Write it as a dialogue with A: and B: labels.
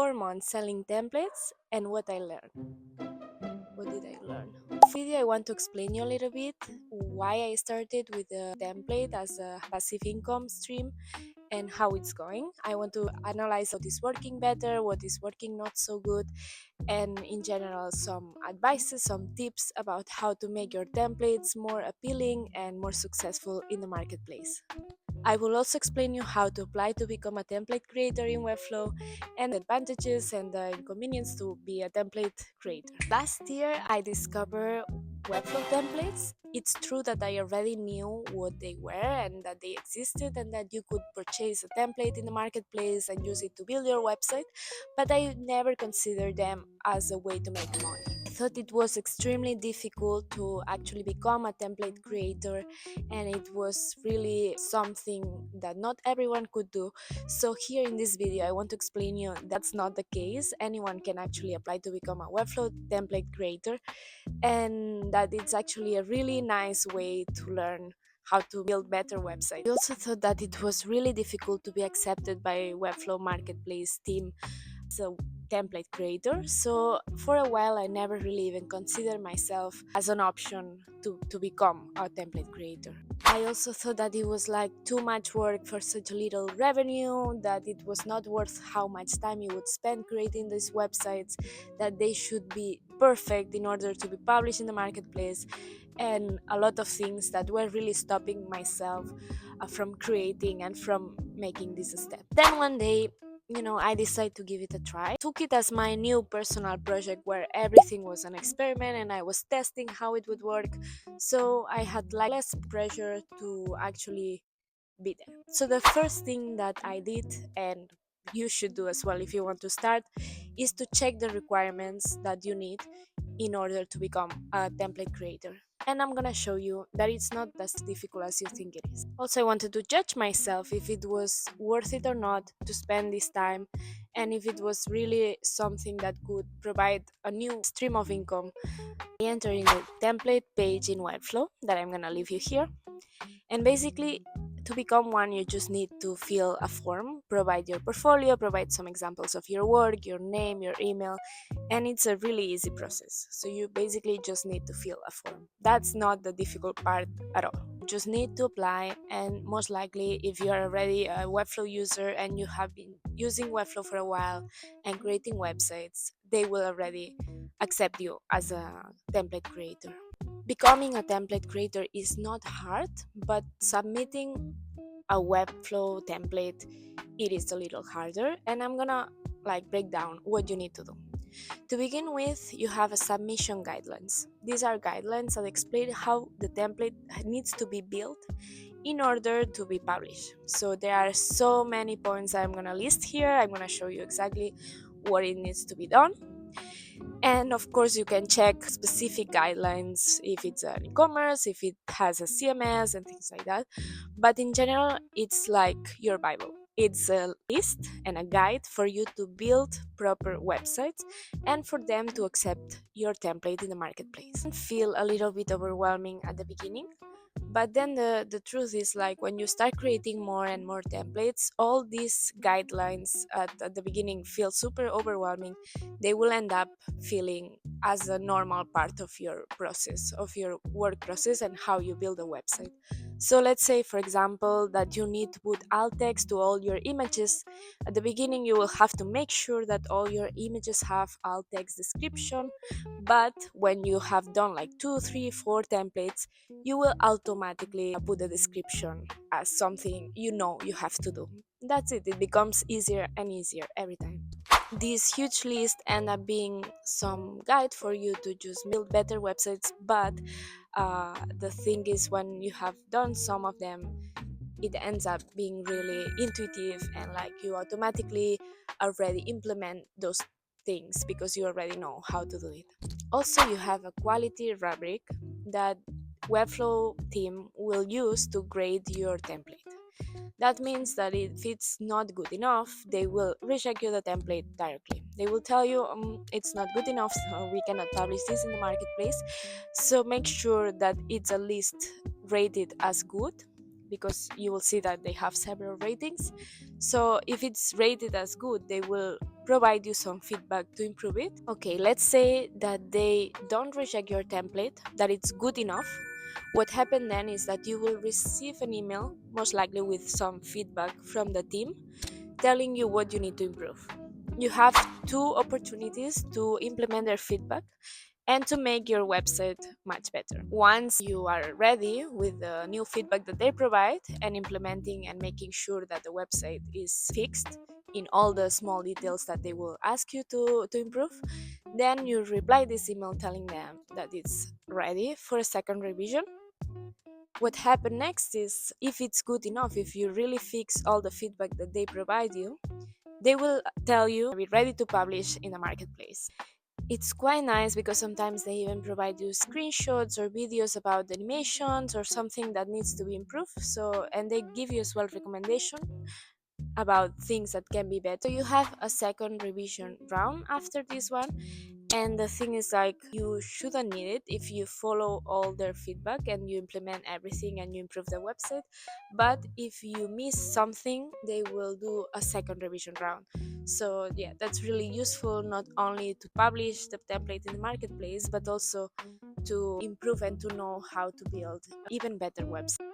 A: 4 months selling templates and what I learned. What did I learn? Video, I want to explain you a little bit why I started with a template as a passive income stream and how it's going. I want to analyze what is working better, what is working not so good, and in general some advices, some tips about how to make your templates more appealing and more successful in the marketplace. I will also explain you how to apply to become a template creator in Webflow and the advantages and the inconvenience to be a template creator. Last year I discovered Webflow templates. It's true that I already knew what they were and that they existed and that you could purchase a template in the marketplace and use it to build your website, but I never considered them as a way to make money. I thought it was extremely difficult to actually become a template creator, and it was really something that not everyone could do. So here in this video I want to explain you that's not the case. Anyone can actually apply to become a Webflow template creator, and that it's actually a really nice way to learn how to build better websites. I also thought that it was really difficult to be accepted by Webflow marketplace team as a template creator, so for a while I never really even considered myself as an option to become a template creator. I also thought that it was like too much work for such a little revenue, that it was not worth how much time you would spend creating these websites, that they should be perfect in order to be published in the marketplace, and a lot of things that were really stopping myself from creating and from making this step. Then one day, I decided to give it a try. Took it as my new personal project where everything was an experiment and I was testing how it would work. So I had like less pressure to actually be there. So the first thing that I did, and you should do as well if you want to start, is to check the requirements that you need in order to become a template creator. And I'm gonna show you that it's not as difficult as you think it is. Also, I wanted to judge myself if it was worth it or not to spend this time, and if it was really something that could provide a new stream of income. I enter in the template page in Webflow that I'm gonna leave you here, and basically, to become one, you just need to fill a form, provide your portfolio, provide some examples of your work, your name, your email, and it's a really easy process. So you basically just need to fill a form. That's not the difficult part at all. You just need to apply, and most likely, if you are already a Webflow user and you have been using Webflow for a while and creating websites, they will already accept you as a template creator. Becoming a template creator is not hard, but submitting a Webflow template, it is a little harder, and I'm gonna break down what you need to do. To begin with, you have a submission guidelines. These are guidelines that explain how the template needs to be built in order to be published. So there are so many points I'm gonna list here. I'm gonna show you exactly what it needs to be done. And of course, you can check specific guidelines if it's an e-commerce, if it has a CMS and things like that. But in general, it's like your Bible. It's a list and a guide for you to build proper websites and for them to accept your template in the marketplace. It can feel a little bit overwhelming at the beginning, but then the truth is, like, when you start creating more and more templates, all these guidelines at the beginning feel super overwhelming. They will end up feeling as a normal part of your process, of your work process, and how you build a website. So let's say, for example, that you need to put alt text to all your images. At the beginning, you will have to make sure that all your images have alt text description, but when you have done like 2, 3, 4 templates, you will automatically put the description as something you have to do. That's it. It becomes easier and easier every time. This huge list end up being some guide for you to just build better websites, but the thing is, when you have done some of them, it ends up being really intuitive, and like you automatically already implement those things because you already know how to do it. Also, you have a quality rubric that Webflow team will use to grade your template. That means that if it's not good enough, they will reject you the template directly. They will tell you it's not good enough, so we cannot publish this in the marketplace. So make sure that it's at least rated as good, because you will see that they have several ratings. So if it's rated as good, they will provide you some feedback to improve it. Okay, let's say that they don't reject your template, that it's good enough. What happened then is that you will receive an email, most likely with some feedback from the team, telling you what you need to improve. You have two opportunities to implement their feedback and to make your website much better. Once you are ready with the new feedback that they provide and implementing and making sure that the website is fixed in all the small details that they will ask you to improve, then you reply this email telling them that it's ready for a second revision. What happened next is, if it's good enough, if you really fix all the feedback that they provide you, they will tell you we're ready to publish in the marketplace. It's quite nice because sometimes they even provide you screenshots or videos about the animations or something that needs to be improved. So, and they give you as well recommendation about things that can be better. So you have a second revision round after this one, and the thing is, like, you shouldn't need it if you follow all their feedback and you implement everything and you improve the website. But if you miss something, they will do a second revision round. So yeah, that's really useful, not only to publish the template in the marketplace, but also to improve and to know how to build even better websites.